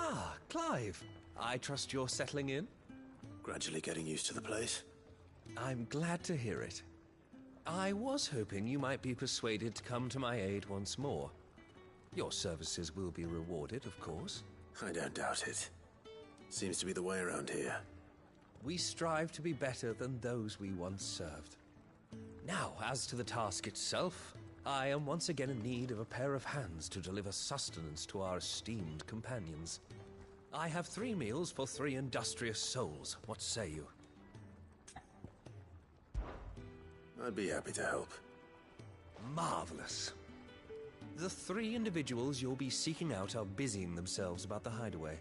Ah, Clive. I trust you're settling in? Gradually getting used to the place. I'm glad to hear it. I was hoping you might be persuaded to come to my aid once more. Your services will be rewarded, of course. I don't doubt it. Seems to be the way around here. We strive to be better than those we once served. Now, as to the task itself, I am once again in need of a pair of hands to deliver sustenance to our esteemed companions. I have 3 meals for 3 industrious souls. What say you? I'd be happy to help. Marvelous. The 3 individuals you'll be seeking out are busying themselves about the hideaway.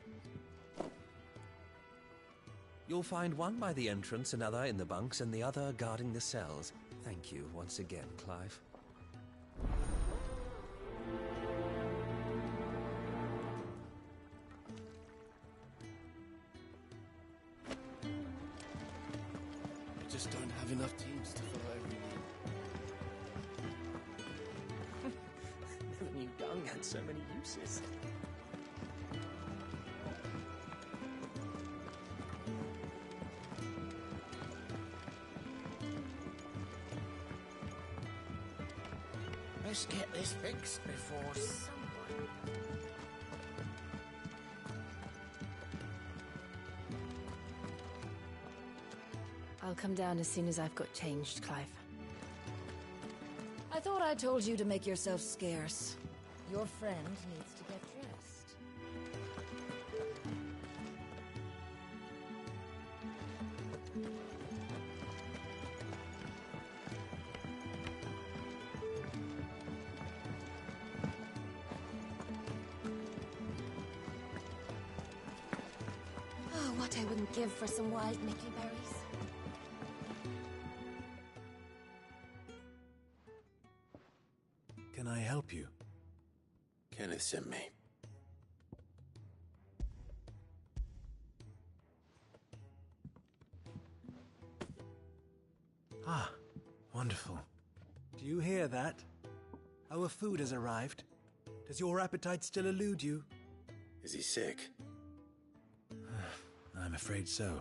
You'll find one by the entrance, another in the bunks, and the other guarding the cells. Thank you once again, Clive. We just don't have enough teams to follow every lead. Never knew dung had so many uses. Let's get this fixed before someone... I'll come down as soon as I've got changed, Clive. I thought I told you to make yourself scarce. Your friend needs to get dressed. Oh, what I wouldn't give for some wild Mickey berries. Can I help you? Kenneth sent me. Ah, wonderful. Do you hear that? Our food has arrived. Does your appetite still elude you? Is he sick? I'm afraid so.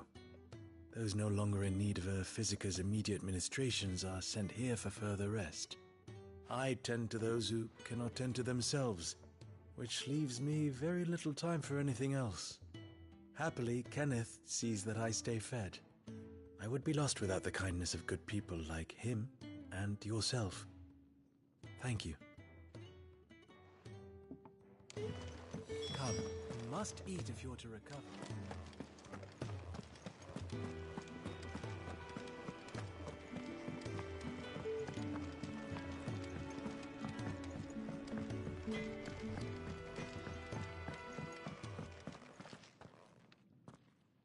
Those no longer in need of a physicker's immediate ministrations are sent here for further rest. I tend to those who cannot tend to themselves, which leaves me very little time for anything else. Happily, Kenneth sees that I stay fed. I would be lost without the kindness of good people like him and yourself. Thank you. Come, you must eat if you're to recover.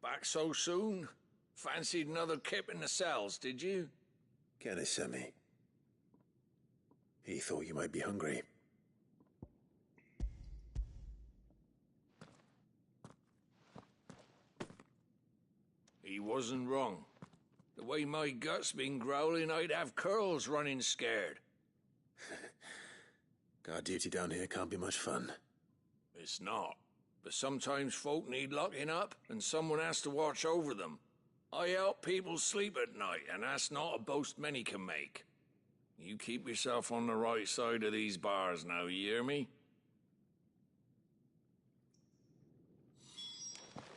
Back so soon? Fancied another kip in the cells, did you? Kenneth sent me. He thought you might be hungry. He wasn't wrong. The way my gut's been growling, I'd have curls running scared. Guard duty down here can't be much fun. It's not. But sometimes folk need locking up, and someone has to watch over them. I help people sleep at night, and that's not a boast many can make. You keep yourself on the right side of these bars now, you hear me?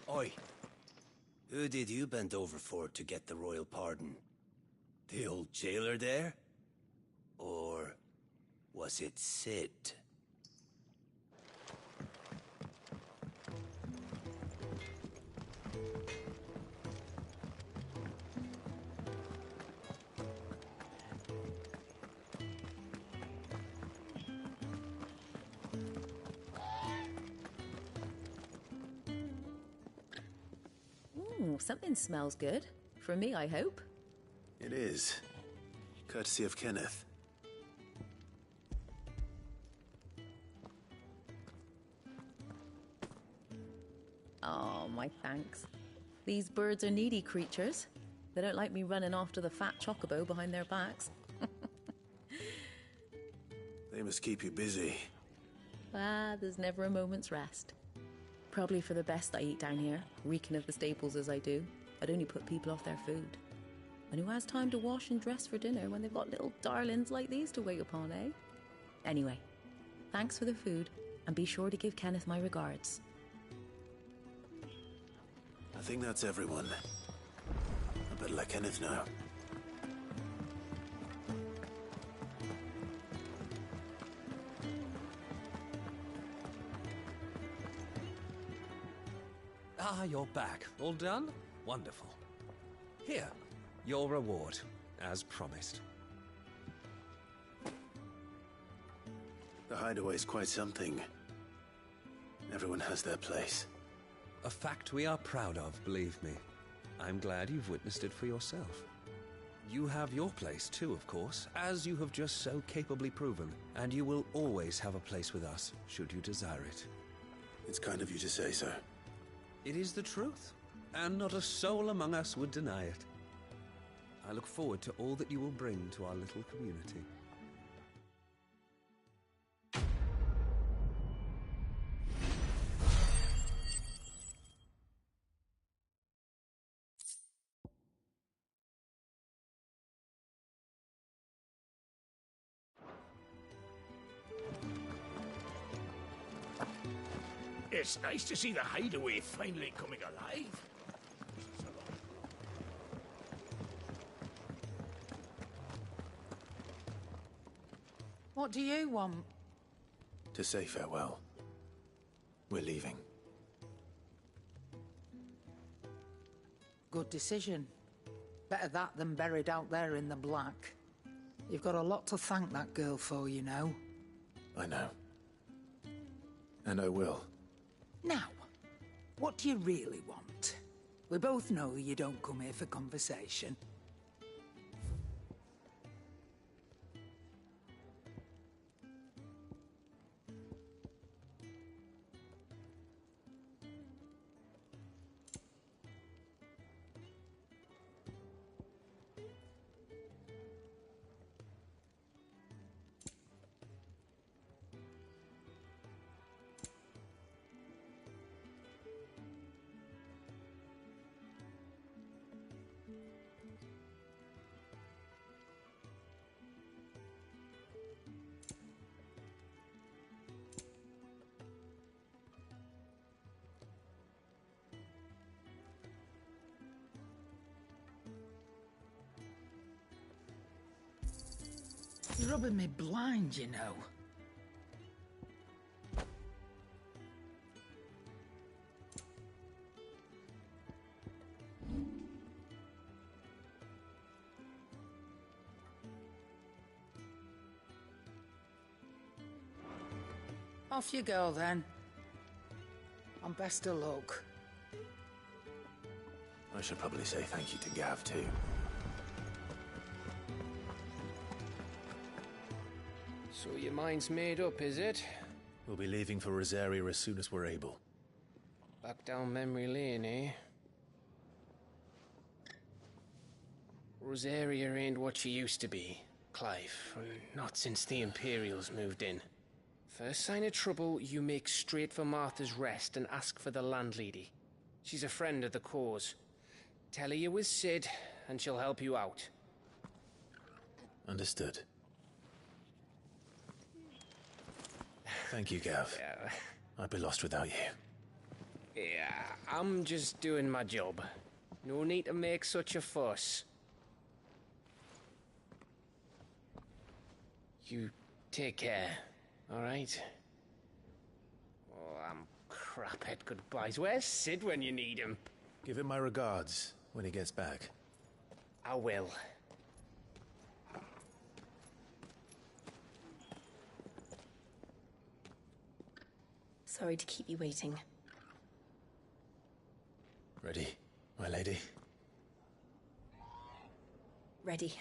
Oi. Who did you bend over for to get the royal pardon? The old jailer there? Or was it Sid? Ooh, something smells good. For me, I hope. It is. Courtesy of Kenneth. Oh, my thanks. These birds are needy creatures. They don't like me running after the fat chocobo behind their backs. They must keep you busy. Ah, there's never a moment's rest. Probably for the best I eat down here, reeking of the staples as I do. I'd only put people off their food. And who has time to wash and dress for dinner when they've got little darlings like these to wait upon, eh? Anyway, thanks for the food, and be sure to give Kenneth my regards. I think that's everyone. I better let Kenneth know. Ah, you're back. All done? Wonderful. Here, your reward, as promised. The hideaway's quite something. Everyone has their place. A fact we are proud of, believe me. I'm glad you've witnessed it for yourself. You have your place too, of course, as you have just so capably proven, and you will always have a place with us, should you desire it. It's kind of you to say so. It is the truth, and not a soul among us would deny it. I look forward to all that you will bring to our little community. It's nice to see the hideaway finally coming alive. What do you want? To say farewell. We're leaving. Good decision. Better that than buried out there in the black. You've got a lot to thank that girl for, you know. I know. And I will. Now, what do you really want? We both know you don't come here for conversation. You're rubbing me blind, you know. Off you go, then. And best of luck. I should probably say thank you to Gav, too. So your mind's made up, is it? We'll be leaving for Rosaria as soon as we're able. Back down memory lane, eh? Rosaria ain't what she used to be, Clive. Not since the Imperials moved in. First sign of trouble, you make straight for Martha's Rest and ask for the landlady. She's a friend of the cause. Tell her you was Sid, and she'll help you out. Understood. Thank you, Gav. Yeah. I'd be lost without you. Yeah, I'm just doing my job. No need to make such a fuss. You take care, alright? Oh, I'm crap at goodbyes. Where's Sid when you need him? Give him my regards when he gets back. I will. Sorry to keep you waiting. Ready, my lady? Ready.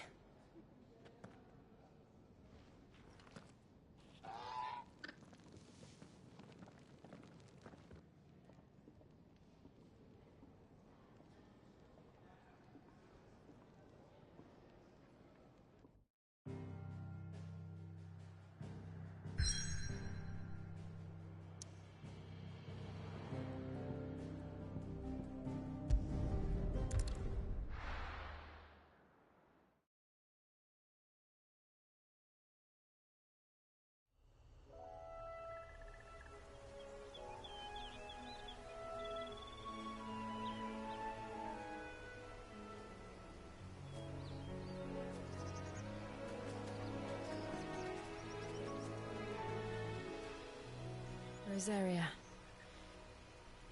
Rosaria.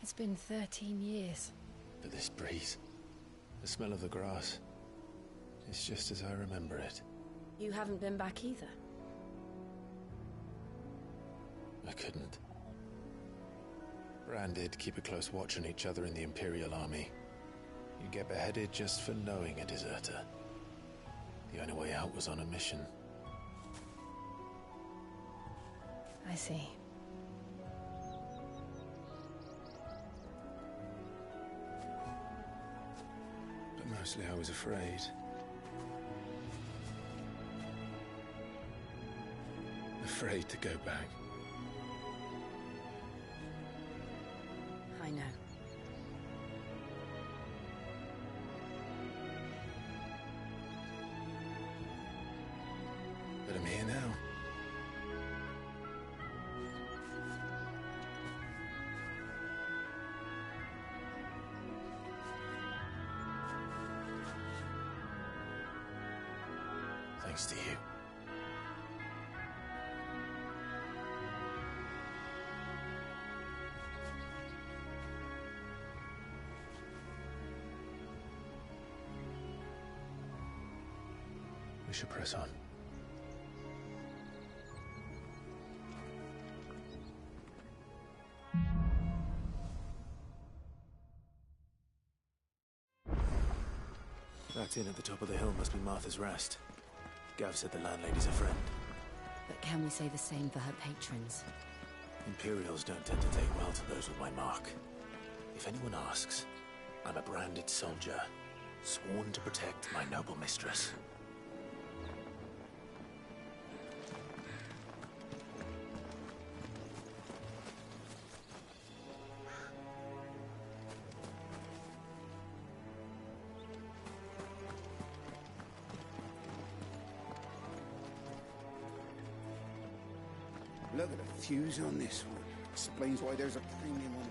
It's been 13 years. But this breeze, the smell of the grass, it's just as I remember it. You haven't been back either? I couldn't. Branded, keep a close watch on each other in the Imperial Army. You get beheaded just for knowing a deserter. The only way out was on a mission. I see. But mostly I was afraid. Afraid to go back. I know. But I'm here now. Thanks to you. We should press on. That inn at the top of the hill must be Martha's Rest. Gav said the landlady's a friend. But can we say the same for her patrons? Imperials don't tend to take well to those with my mark. If anyone asks, I'm a branded soldier, sworn to protect my noble mistress. Look at the fuse on this one. Explains why there's a premium on it.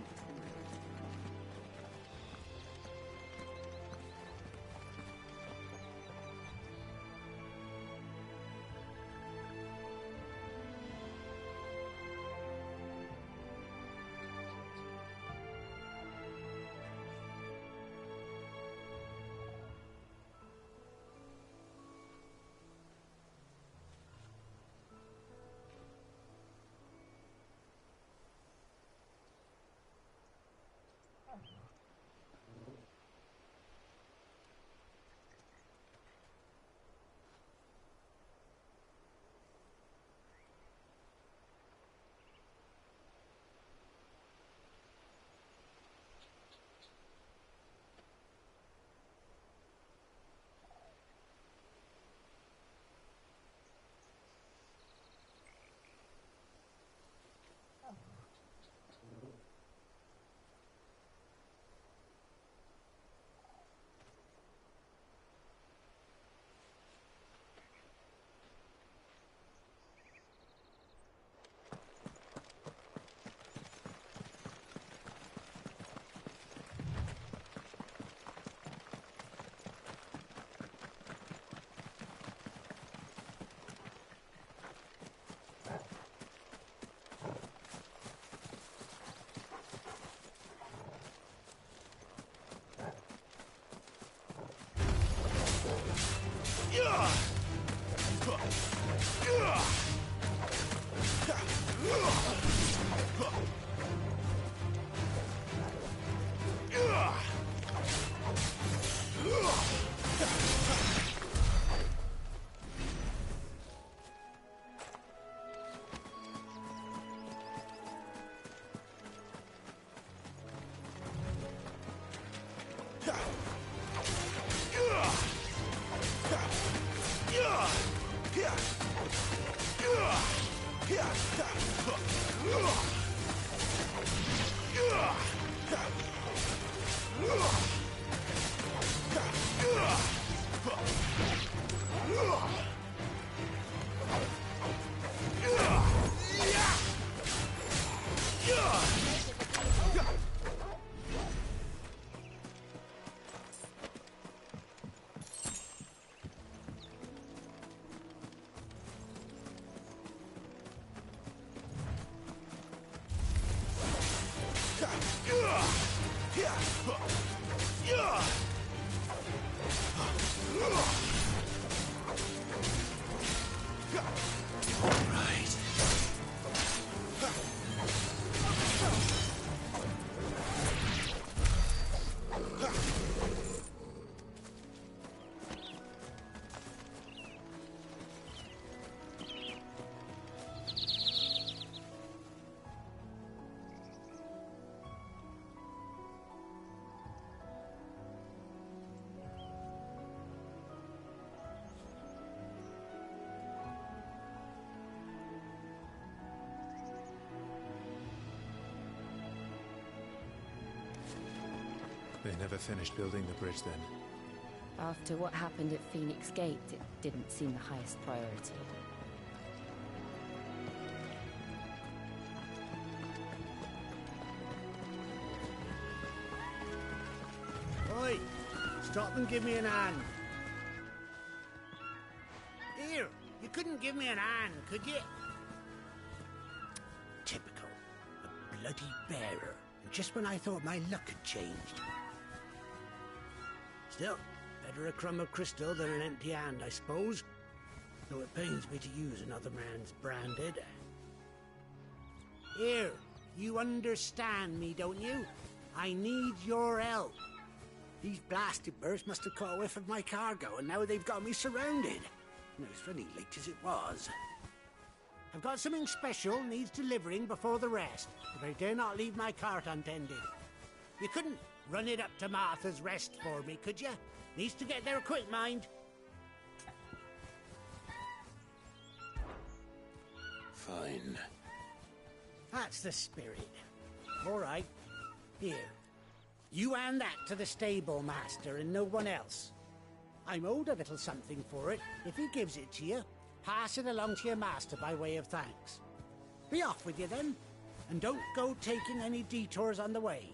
They never finished building the bridge then. After what happened at Phoenix Gate, it didn't seem the highest priority. Oi! Stop and give me an hand. Here, you couldn't give me an hand, could you? Typical. A bloody bearer. Just when I thought my luck had changed. Still, better a crumb of crystal than an empty hand, I suppose. Though it pains me to use another man's branded. Here, you understand me, don't you? I need your help. These blasted birds must have caught a whiff of my cargo, and now they've got me surrounded. No, it's running late as it was. I've got something special needs delivering before the rest, but I dare not leave my cart untended. You couldn't run it up to Martha's Rest for me, could you? Needs to get there quick, mind. Fine. That's the spirit. All right. Here. You hand that to the stable master and no one else. I'm owed a little something for it. If he gives it to you, pass it along to your master by way of thanks. Be off with you then, and don't go taking any detours on the way.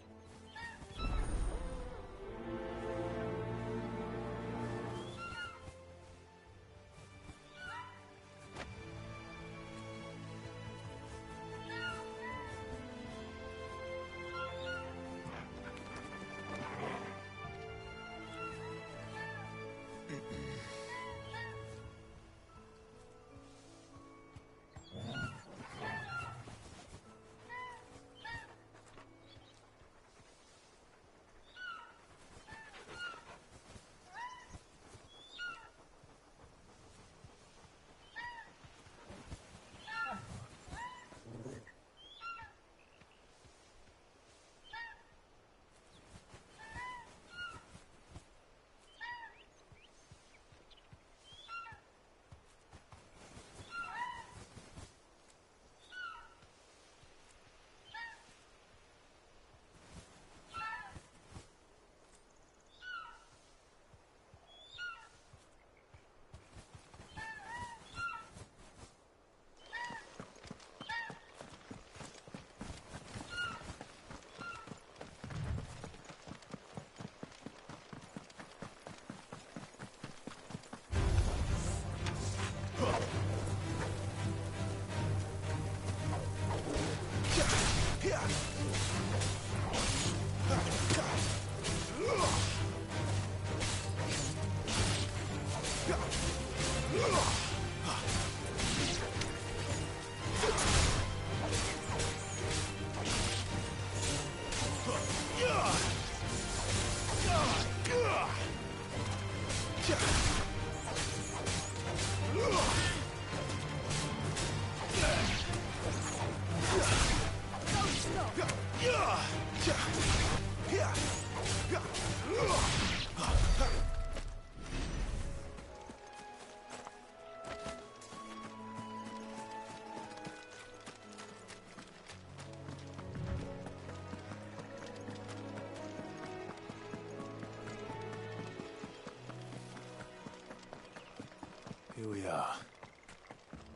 Here we are.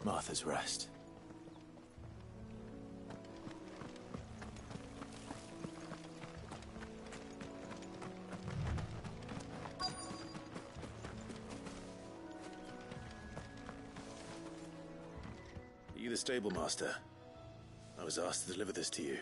Martha's Rest. Are you the stable master? I was asked to deliver this to you.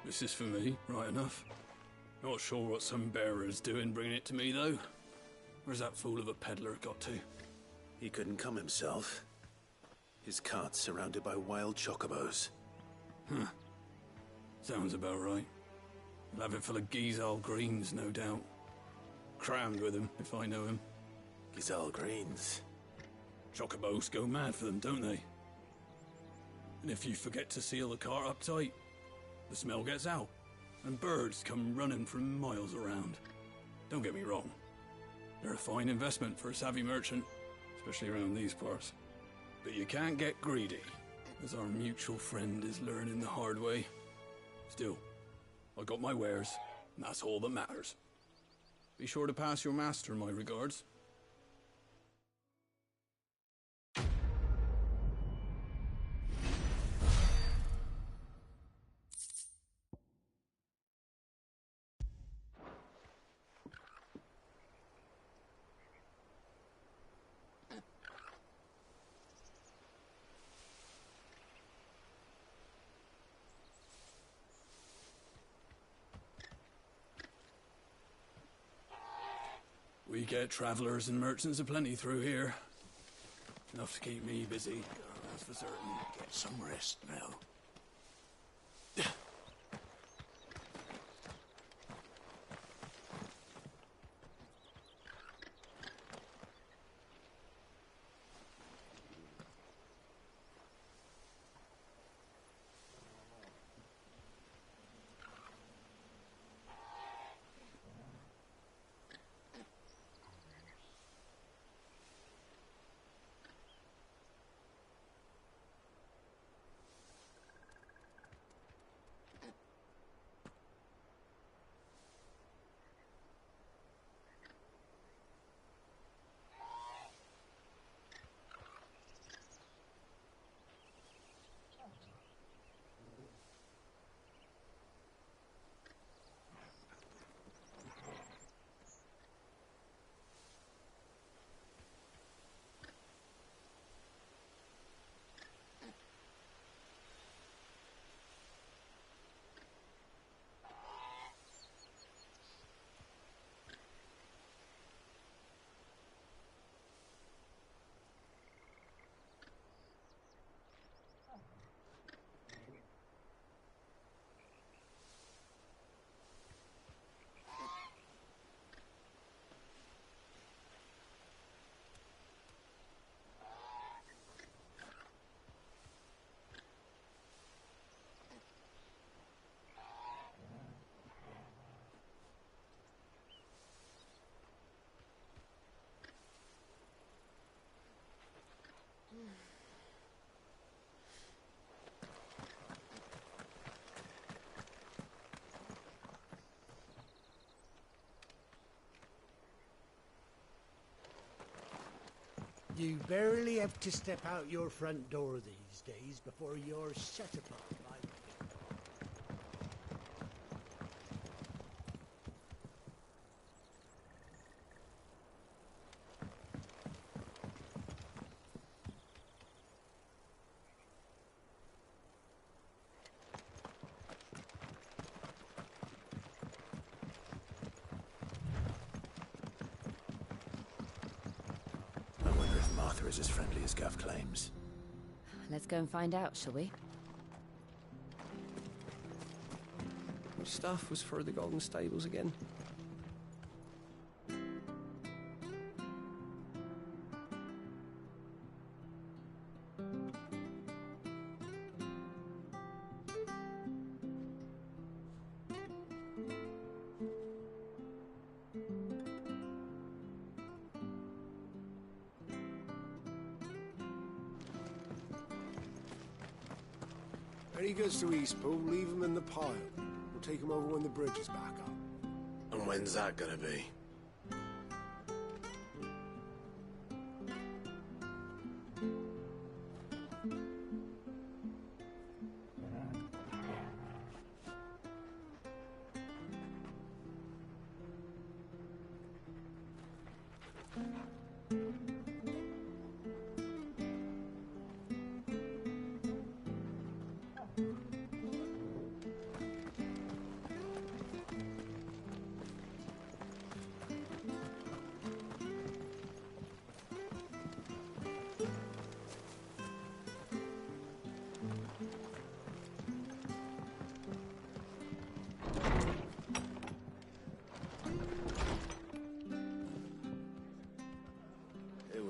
This is for me, right enough. Not sure what some bearer's doing bringing it to me, though. Where's that fool of a peddler got to? He couldn't come himself. His cart's surrounded by wild chocobos. Huh. Sounds about right. He'll have it full of Gizal greens, no doubt. Crammed with him, if I know him. Gizal greens? Chocobos go mad for them, don't they? And if you forget to seal the cart up tight, the smell gets out, and birds come running from miles around. Don't get me wrong. They're a fine investment for a savvy merchant, especially around these parts. But you can't get greedy, as our mutual friend is learning the hard way. Still, I got my wares, and that's all that matters. Be sure to pass your master my regards. We get travelers and merchants aplenty through here. Enough to keep me busy, that's for certain. Get some rest now. You barely have to step out your front door these days before you're set upon by Martha is as friendly as Gav claims. Let's go and find out, shall we? Which staff was for the Golden Stables again? When he gets to Eastpool, leave him in the pile. We'll take him over when the bridge is back up. And when's that gonna be?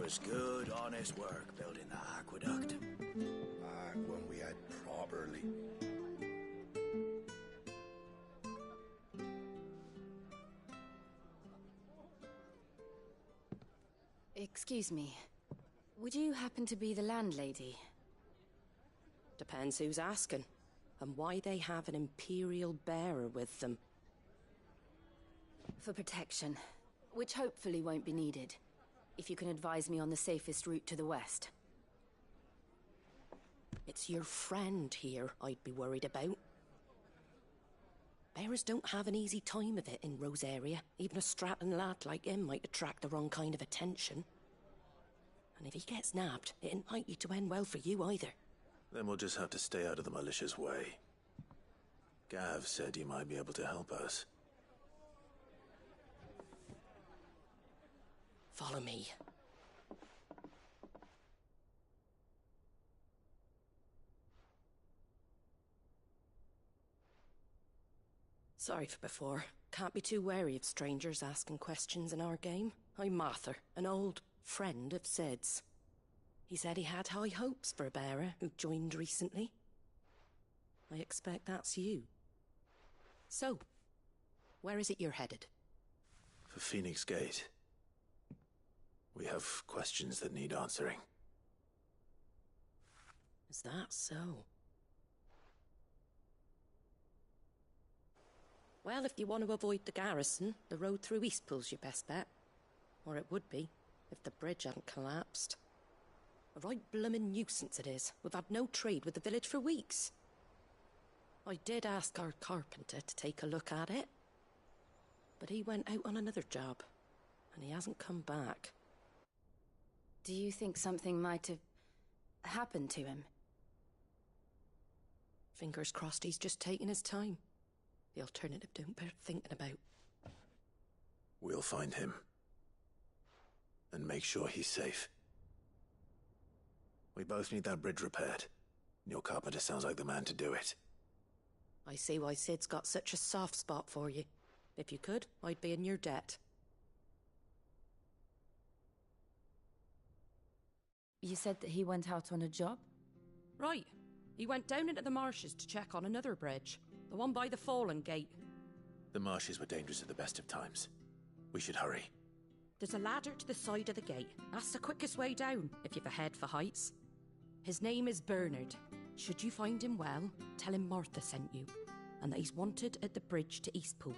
was good, honest work building that aqueduct. Back when we had properly. Excuse me. Would you happen to be the landlady? Depends who's asking, and why they have an Imperial bearer with them. For protection, which hopefully won't be needed. If you can advise me on the safest route to the west. It's your friend here I'd be worried about. Bearers don't have an easy time of it in Rose area. Even a strapping lad like him might attract the wrong kind of attention. And if he gets nabbed, it ain't likely to end well for you either. Then we'll just have to stay out of the malicious way. Gav said he might be able to help us. Follow me. Sorry for before. Can't be too wary of strangers asking questions in our game. I'm Martha, an old friend of Sid's. He said he had high hopes for a bearer who joined recently. I expect that's you. So, where is it you're headed? For Phoenix Gate. We have questions that need answering. Is that so? Well, if you want to avoid the garrison, the road through Eastpool's your best bet. Or it would be, if the bridge hadn't collapsed. A right bloomin' nuisance it is. We've had no trade with the village for weeks. I did ask our carpenter to take a look at it. But he went out on another job, and he hasn't come back. Do you think something might have happened to him? Fingers crossed he's just taking his time. The alternative don't bear thinking about. We'll find him. And make sure he's safe. We both need that bridge repaired. Your carpenter sounds like the man to do it. I see why Sid's got such a soft spot for you. If you could, I'd be in your debt. You said that he went out on a job? Right. He went down into the marshes to check on another bridge. The one by the Fallen Gate. The marshes were dangerous at the best of times. We should hurry. There's a ladder to the side of the gate. That's the quickest way down, if you've a head for heights. His name is Bernard. Should you find him well, tell him Martha sent you, and that he's wanted at the bridge to Eastpool.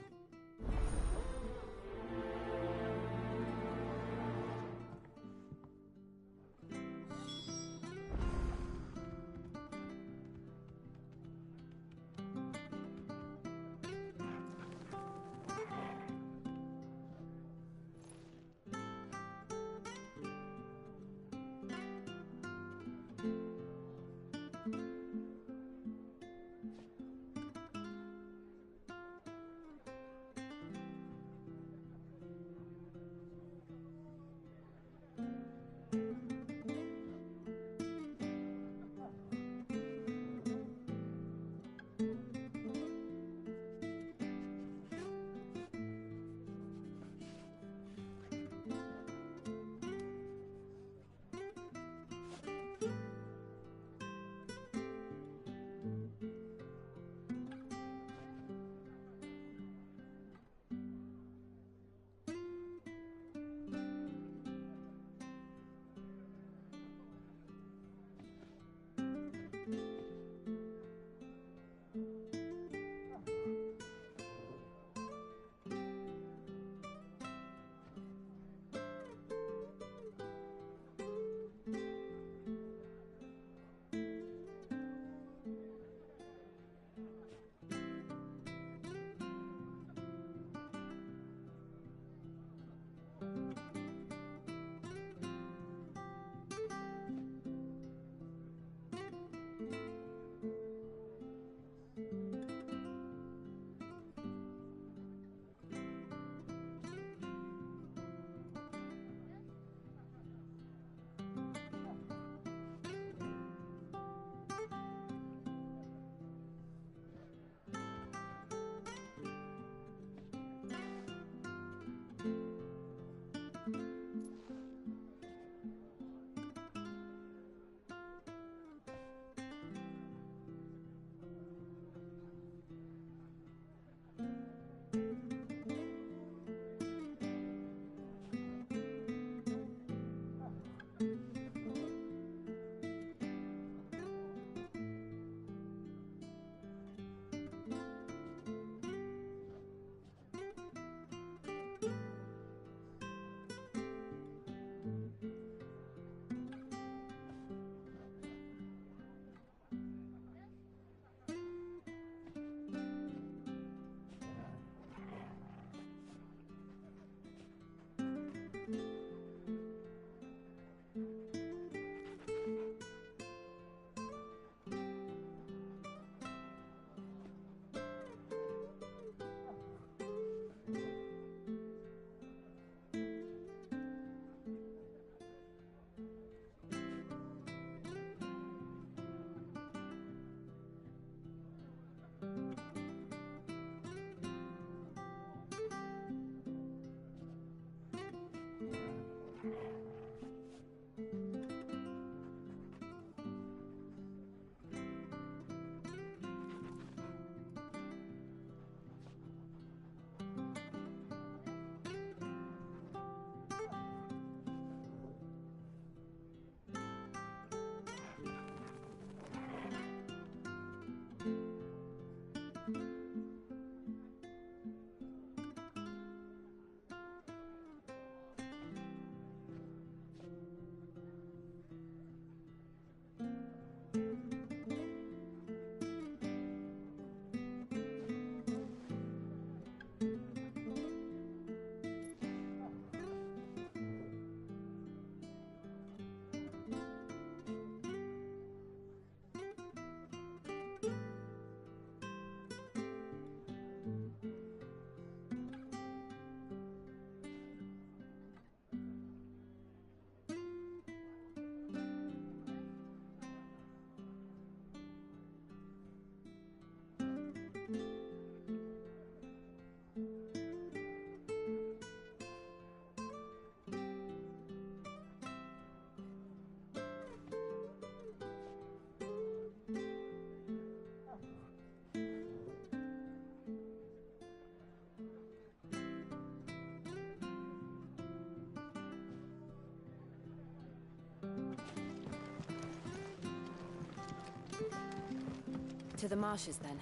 To the marshes, then.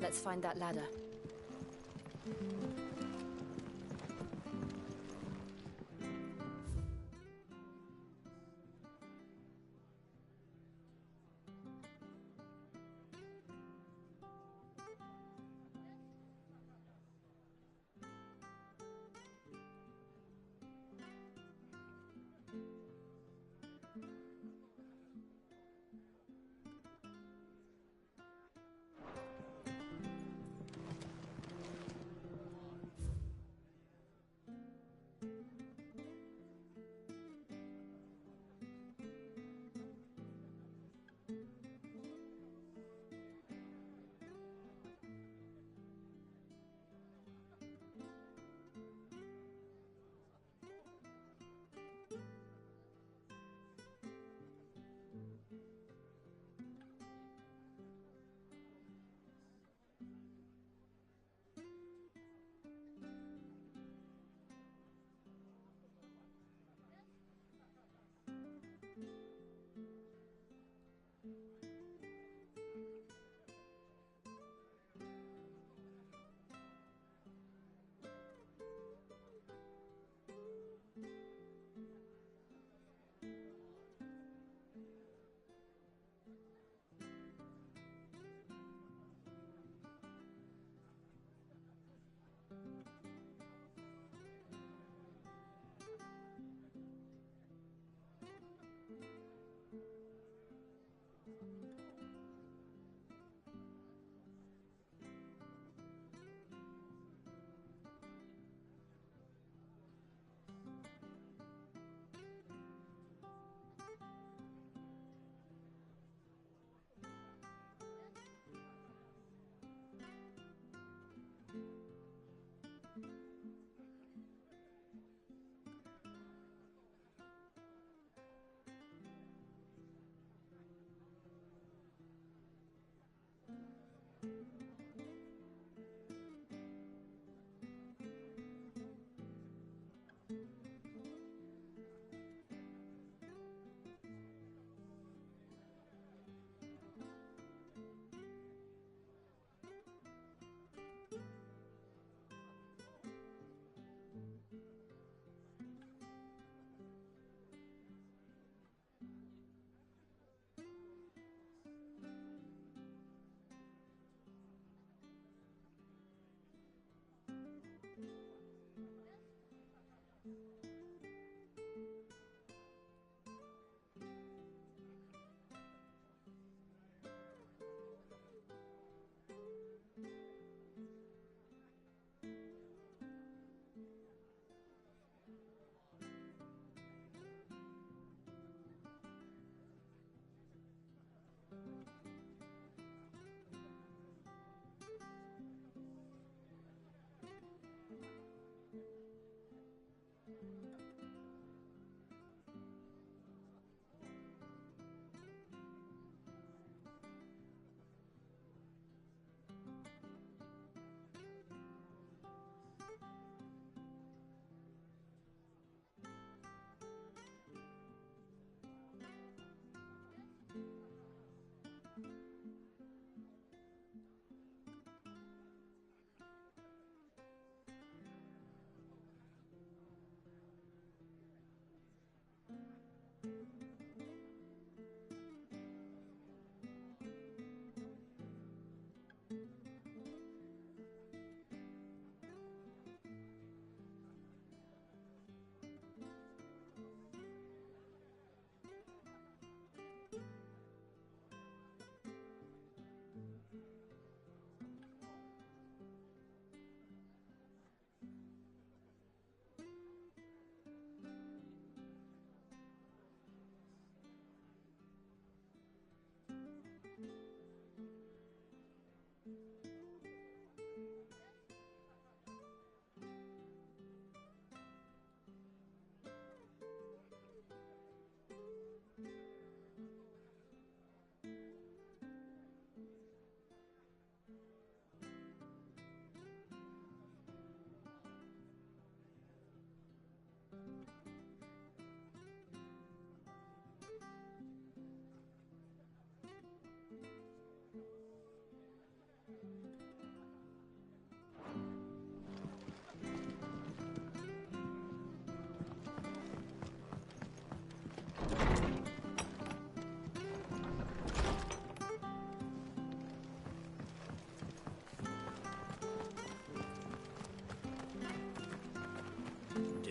Let's find that ladder.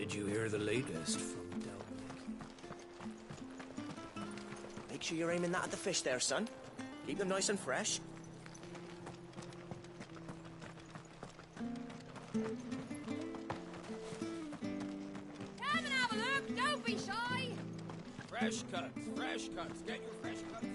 Did you hear the latest from Delwick? Make sure you're aiming that at the fish there, son. Keep them nice and fresh. Come and have a look, don't be shy! Fresh cuts, fresh cuts. Get your fresh cuts here.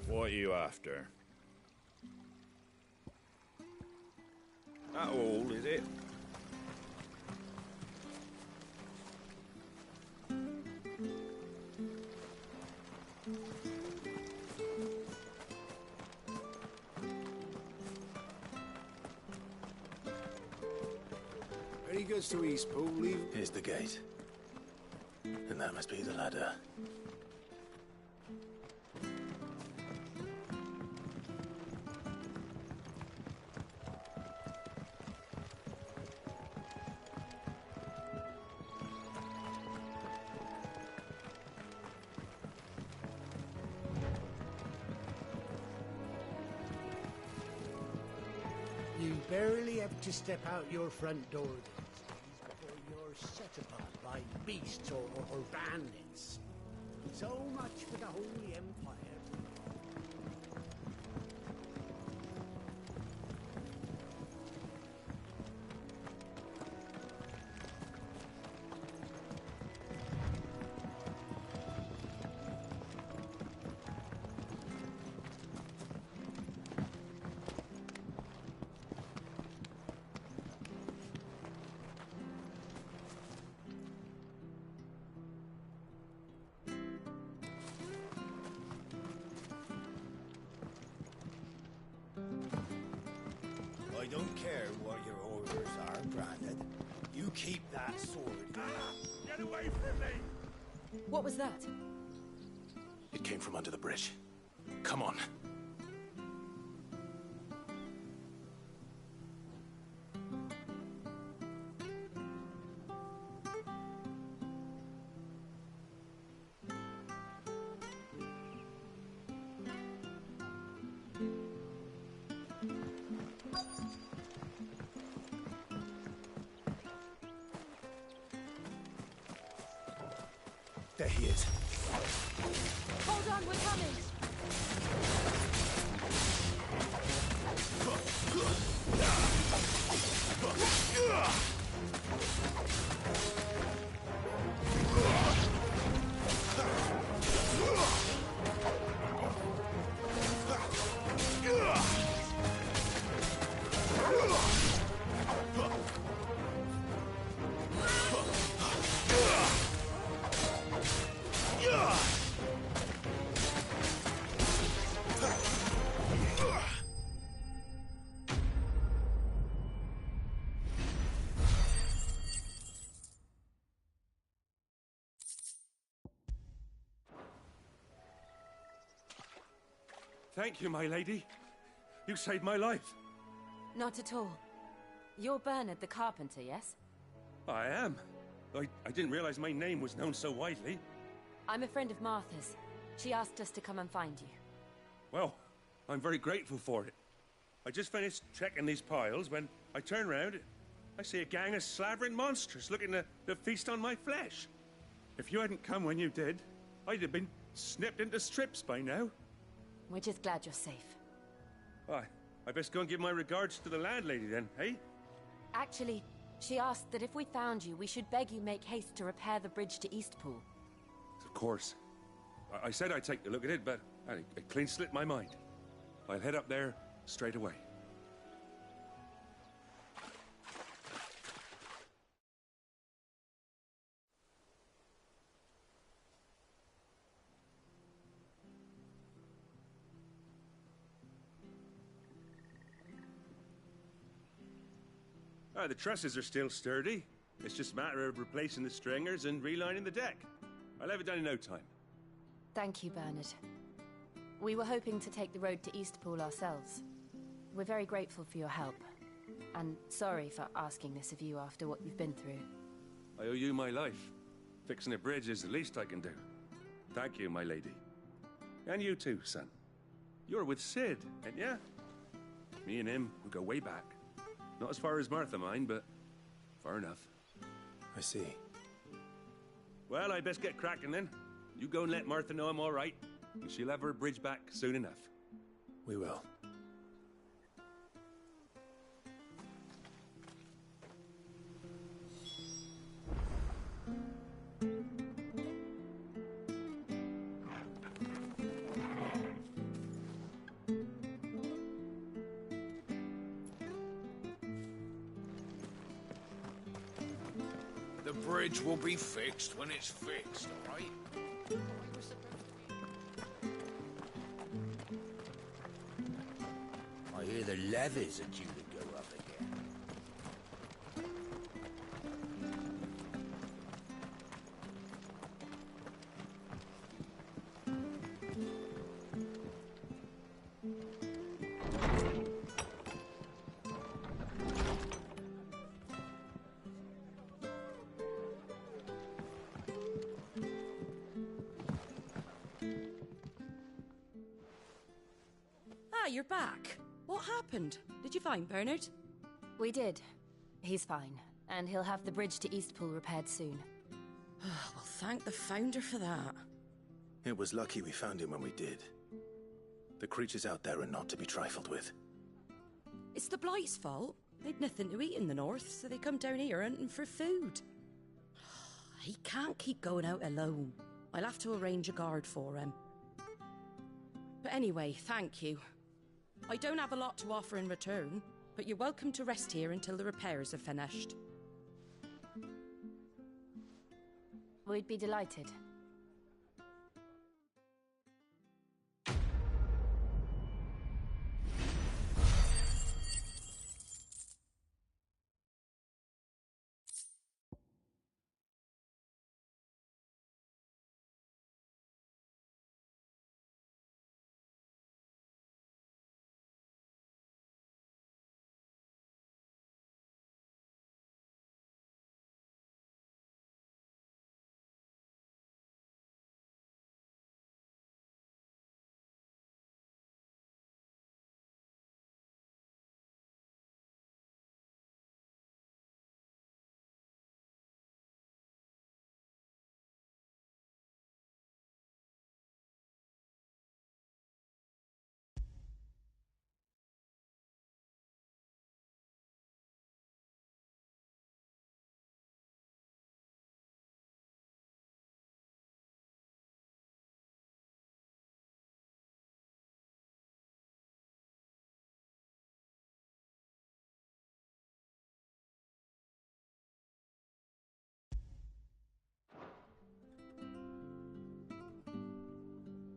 What are you after? That all, is it? Any goods to Eastpool, leave... Here's the gate. And that must be the ladder. You barely have to step out your front door these days before you're set upon by beasts or bandits. So much for the Holy Empire. I don't care what your orders are, Brandon. You keep that sword. Get away from me! What was that? It came from under the bridge. Come on. There he is. Hold on, we're coming! Thank you, my lady. You saved my life. Not at all. You're Bernard the carpenter, yes? I am. I didn't realize my name was known so widely. I'm a friend of Martha's. She asked us to come and find you. Well, I'm very grateful for it. I just finished checking these piles when I turn around. I see a gang of slavering monsters looking to feast on my flesh. If you hadn't come when you did, I'd have been snipped into strips by now. We're just glad you're safe. I best go and give my regards to the landlady then, eh? Actually, she asked that if we found you, we should beg you make haste to repair the bridge to Eastpool. Of course. I said I'd take a look at it, but it clean slipped my mind. I'll head up there straight away. The trusses are still sturdy. It's just a matter of replacing the stringers and relining the deck. I'll have it done in no time. Thank you, Bernard. We were hoping to take the road to Eastpool ourselves. We're very grateful for your help. And sorry for asking this of you after what you've been through. I owe you my life. Fixing a bridge is the least I can do. Thank you, my lady. And you too, son. You're with Sid, ain't ya? Me and him, we go way back. Not as far as Martha, mind, but far enough. I see. Well, I best get cracking then. You go and let Martha know I'm all right, and she'll have her bridge back soon enough. We will. The bridge will be fixed when it's fixed, all right? I hear the levies are due to go up again. Ah, you're back. What happened? Did you find Bernard? We did. He's fine, and he'll have the bridge to Eastpool repaired soon. Well, thank the Founder for that. It was lucky we found him when we did. The creatures out there are not to be trifled with. It's the Blight's fault. They'd nothing to eat in the north, so they come down here hunting for food. He can't keep going out alone. I'll have to arrange a guard for him. But anyway, thank you. I don't have a lot to offer in return, but you're welcome to rest here until the repairs are finished. We'd be delighted.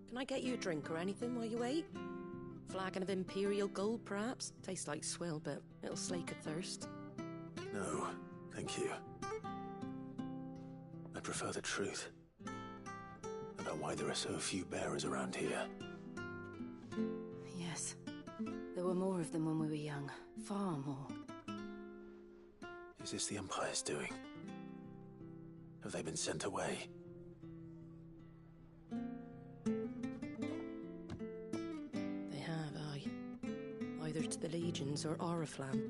Can I get you a drink or anything while you wait? Flagon of Imperial Gold, perhaps? Tastes like swill, but it'll slake a thirst. No, thank you. I prefer the truth about why there are so few bearers around here. Yes. There were more of them when we were young. Far more. Is this the Empire's doing? Have they been sent away? They have, aye. Either to the Legions or Oriflamme.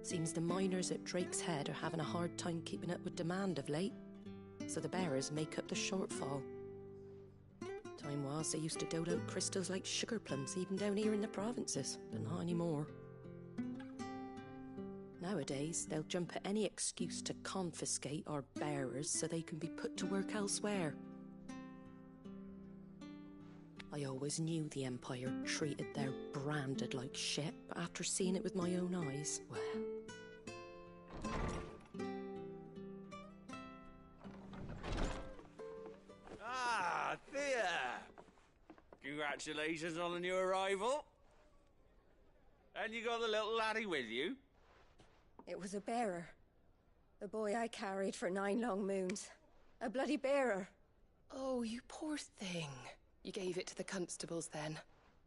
Seems the miners at Drake's Head are having a hard time keeping up with demand of late, so the bearers make up the shortfall. Time was they used to dole out crystals like sugar plums even down here in the provinces, but not anymore. Nowadays, they'll jump at any excuse to confiscate our bearers so they can be put to work elsewhere. I always knew the Empire treated their branded like shit, but after seeing it with my own eyes, well... Ah, Thea! Congratulations on the new arrival. And you got the little laddie with you? It was a bearer. The boy I carried for 9 long moons. A bloody bearer. Oh, you poor thing. You gave it to the constables then?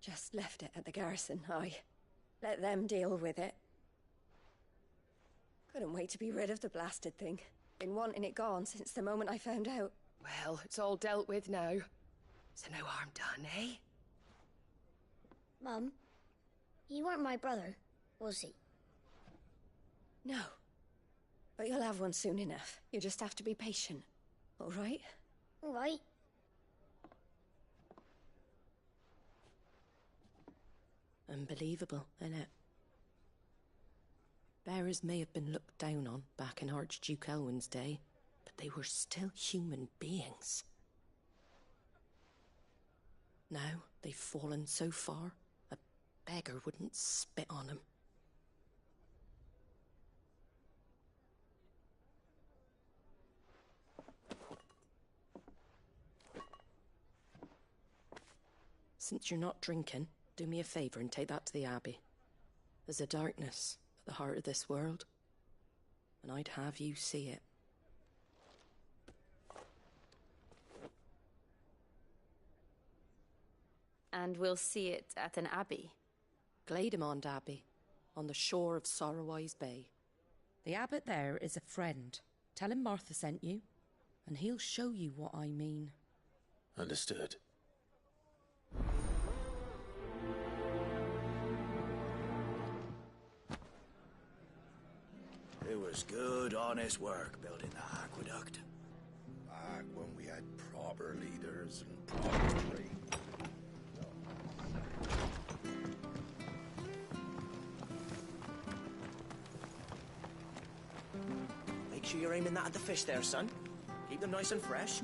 Just left it at the garrison, I let them deal with it. Couldn't wait to be rid of the blasted thing. Been wanting it gone since the moment I found out. Well, it's all dealt with now. So no harm done, eh? Mum, he weren't my brother, was he? No. But you'll have one soon enough. You just have to be patient. All right? All right. Unbelievable, innit? Bearers may have been looked down on back in Archduke Elwin's day, but they were still human beings. Now they've fallen so far, a beggar wouldn't spit on them. Since you're not drinking, do me a favour and take that to the Abbey. There's a darkness at the heart of this world, and I'd have you see it. And we'll see it at an abbey? Glademond Abbey, on the shore of Sorrowise Bay. The abbot there is a friend. Tell him Martha sent you, and he'll show you what I mean. Understood. It was good, honest work building the aqueduct. Back when we had proper leaders and proper trade. Make sure you're aiming that at the fish there, son. Keep them nice and fresh.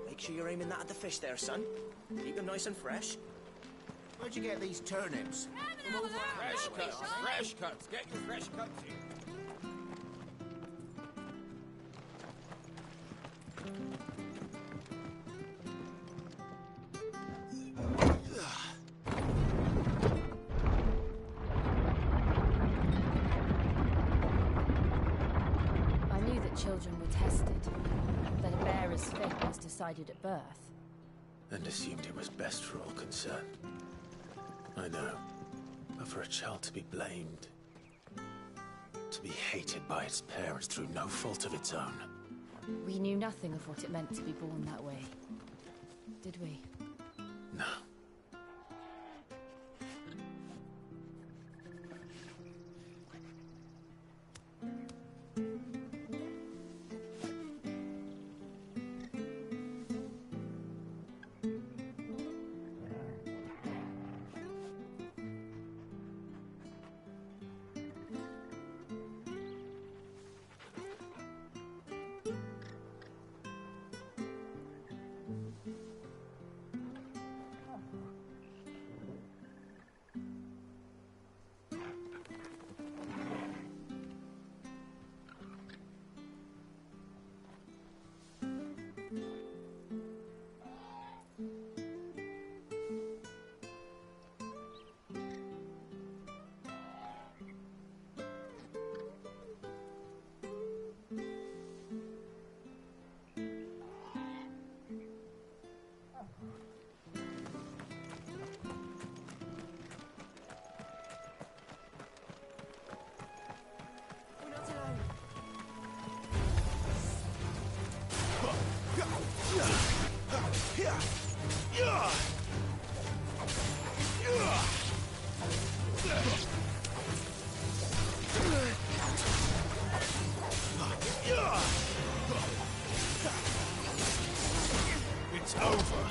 Make sure you're aiming that at the fish there, son. Keep them nice and fresh. Where'd you get these turnips? Fresh cuts, fresh cuts. Get your fresh cuts here. bearer's fate was decided at birth. And assumed it was best for all concerned. I know. But for a child to be blamed, to be hated by its parents through no fault of its own. We knew nothing of what it meant to be born that way. Did we? No. It's over.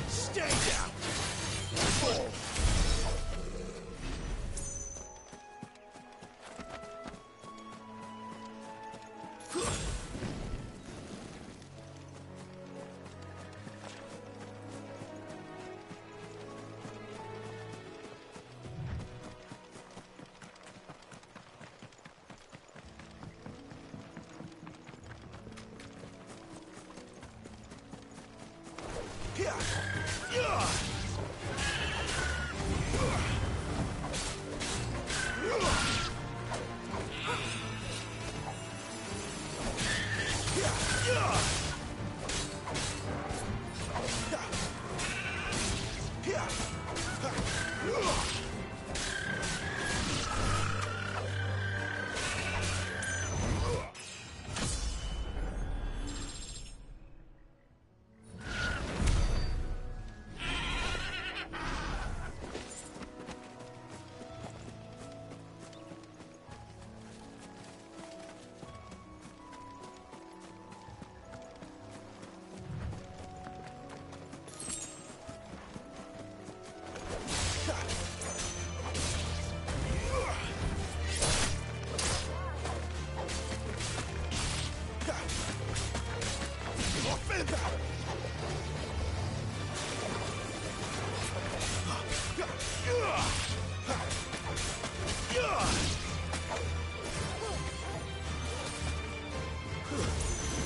Stay down.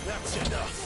That's enough.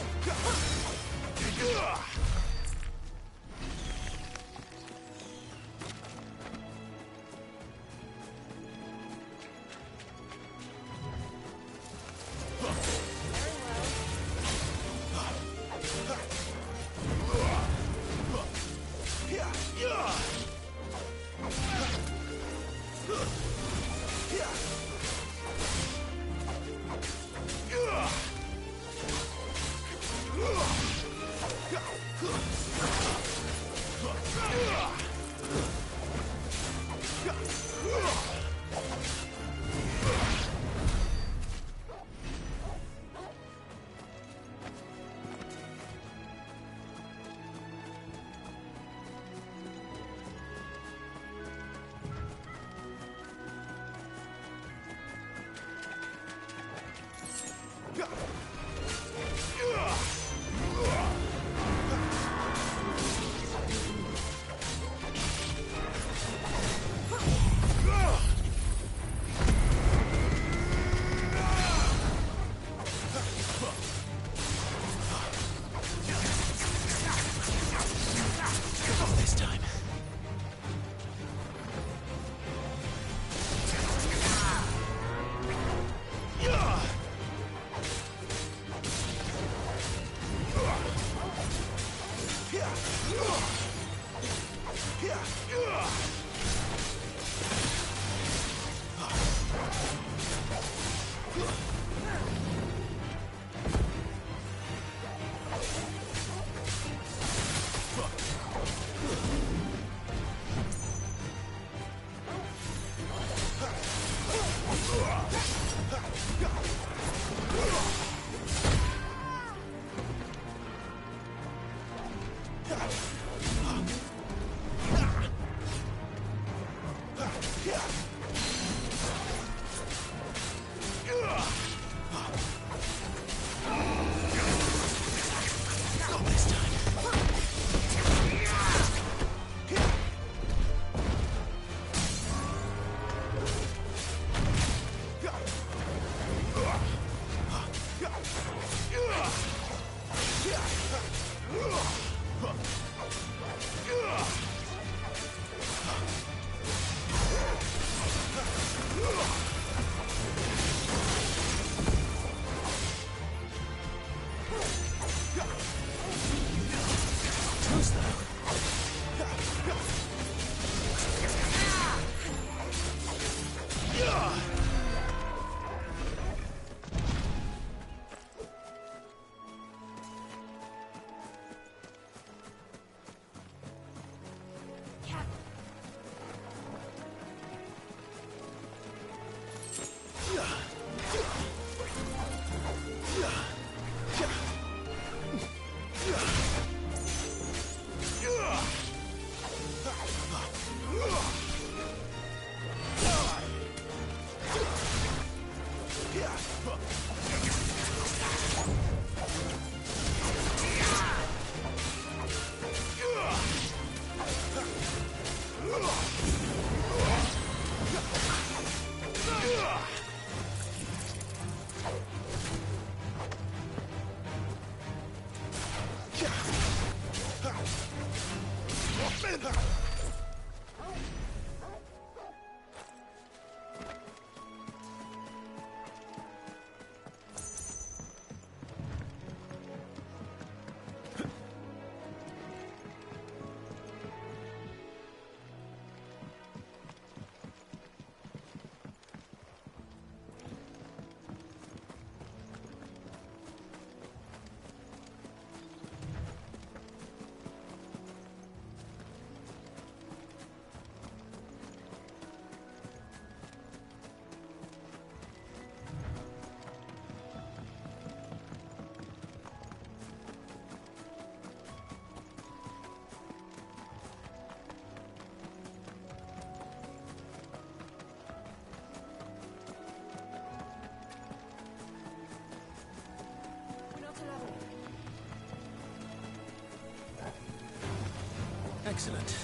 Excellent.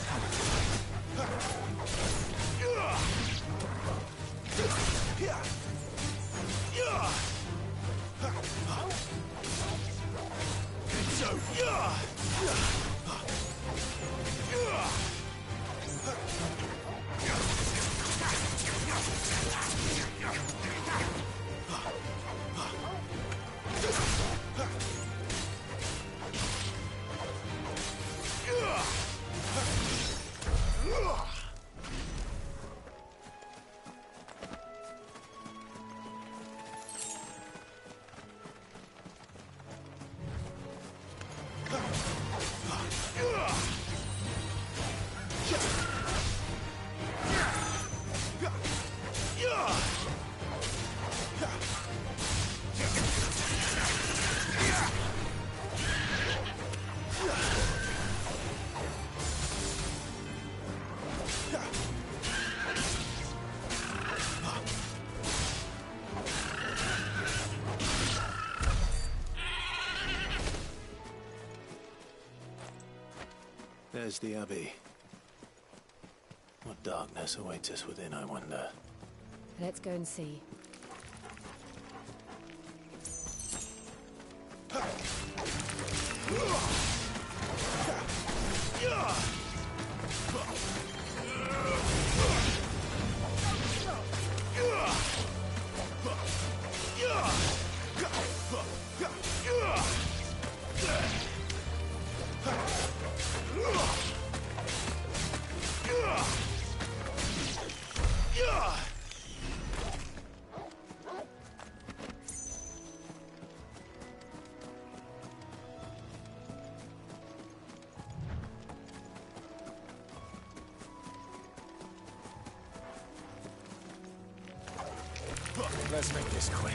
There's the Abbey. What darkness awaits us within, I wonder. Let's go and see. Let's make this quick.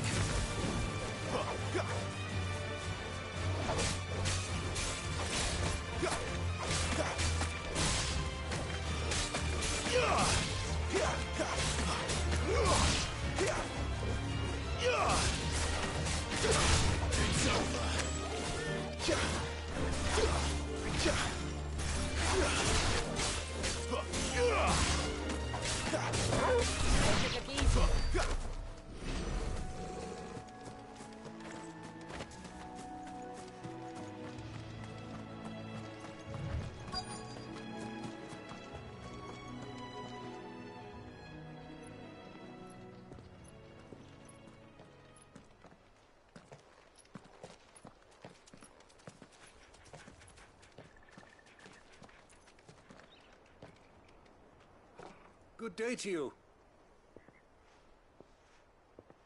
Good day to you.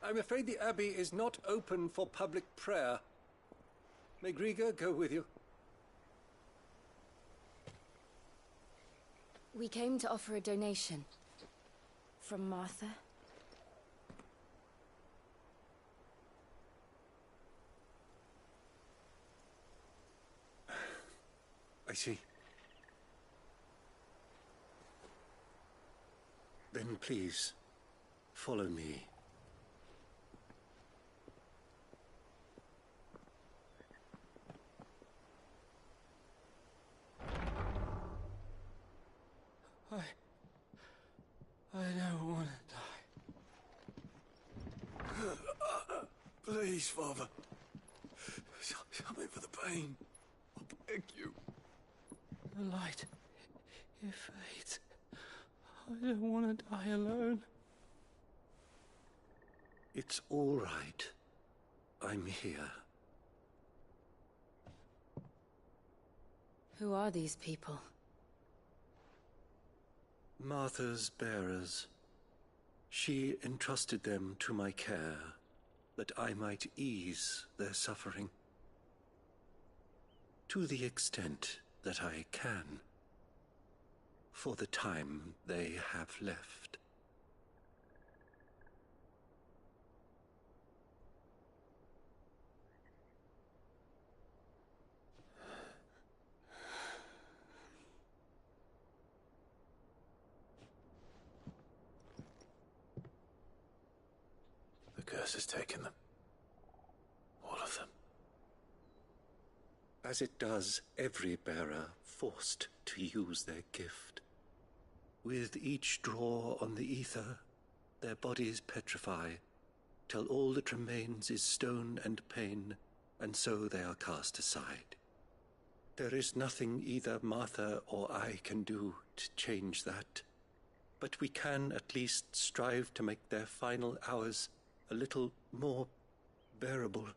I'm afraid the Abbey is not open for public prayer. May Griga go with you? We came to offer a donation. From Martha. I see. Then please, follow me. Please, Father. Something for the pain. I beg you. The light, it fades. I don't want to die alone. It's all right. I'm here. Who are these people? Martha's bearers. She entrusted them to my care, that I might ease their suffering. To the extent that I can, for the time they have left. The curse has taken them. All of them. As it does every bearer forced to use their gift. With each draw on the ether, their bodies petrify, till all that remains is stone and pain, and so they are cast aside. There is nothing either Martha or I can do to change that, but we can at least strive to make their final hours a little more bearable.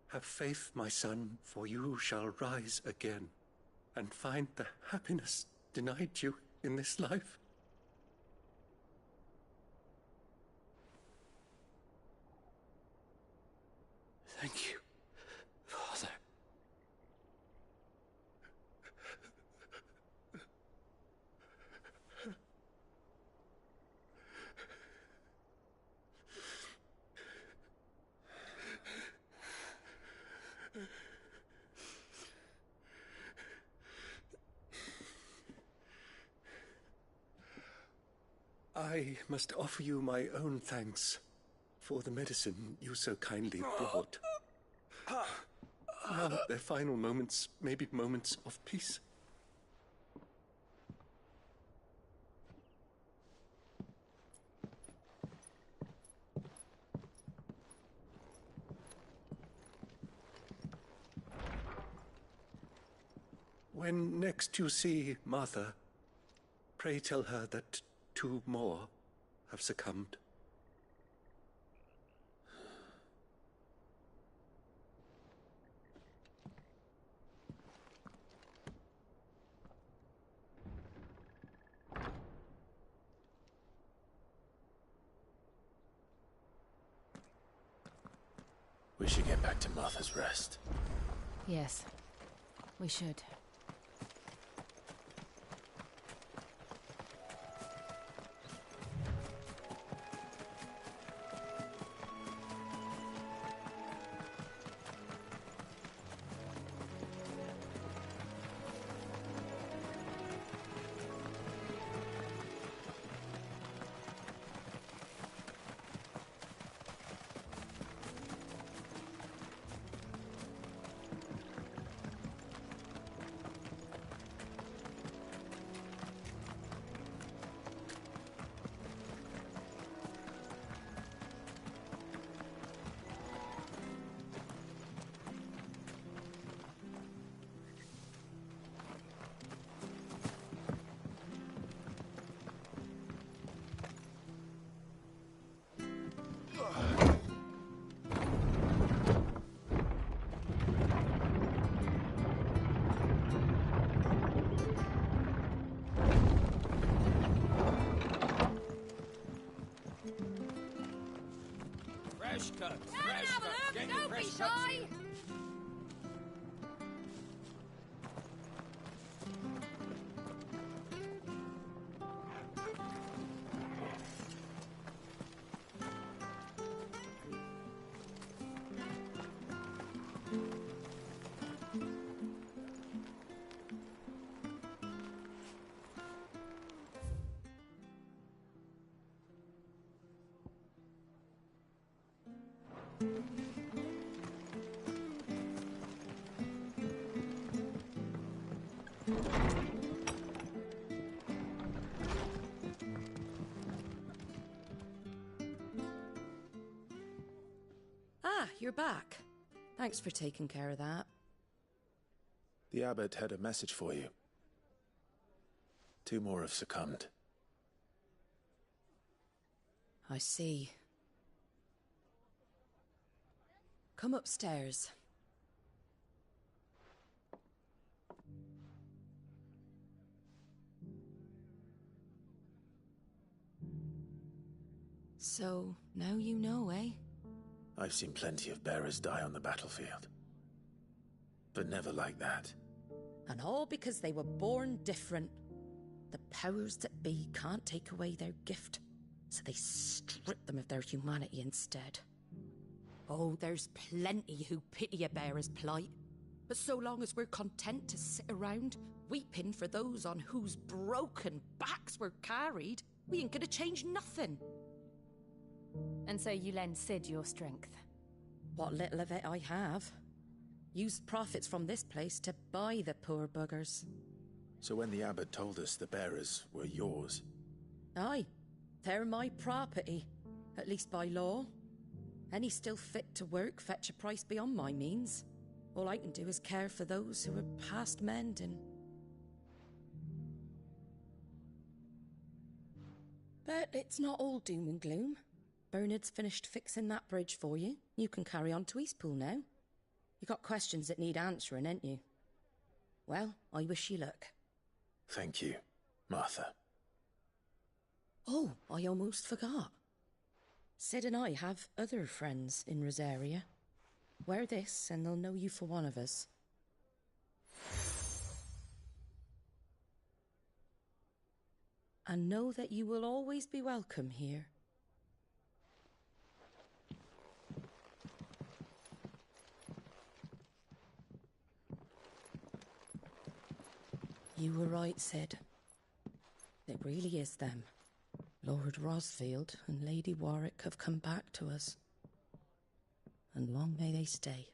Have faith, my son, for you shall rise again, and find the happiness denied you in this life. Thank you, Father. I must offer you my own thanks for the medicine you so kindly brought. Now their final moments may be moments of peace. When next you see Martha, pray tell her that 2 more have succumbed. We should get back to Martha's Rest. Yes, we should. Fresh cuts. Come and have a look. Get your Don't be fresh cuts shy. here. Ah, you're back. Thanks for taking care of that. The abbot had a message for you. 2 more have succumbed. I see. Come upstairs. So, now you know, eh? I've seen plenty of bearers die on the battlefield. But never like that. And all because they were born different. The powers that be can't take away their gift, so they strip them of their humanity instead. Oh, there's plenty who pity a bearer's plight. But so long as we're content to sit around, weeping for those on whose broken backs we're carried, we ain't gonna change nothing. And so you lend Sid your strength? What little of it I have. Used profits from this place to buy the poor buggers. So when the abbot told us the bearers were yours... Aye, they're my property, at least by law. Any still fit to work fetch a price beyond my means. All I can do is care for those who are past mending. But it's not all doom and gloom. Bernard's finished fixing that bridge for you. You can carry on to Eastpool now. You got questions that need answering, ain't you? Well, I wish you luck. Thank you, Martha. Oh, I almost forgot. Sid and I have other friends in Rosaria. Wear this and they'll know you for one of us. And know that you will always be welcome here. You were right, Sid. It really is them. Lord Rosfield and Lady Warwick have come back to us. And long may they stay.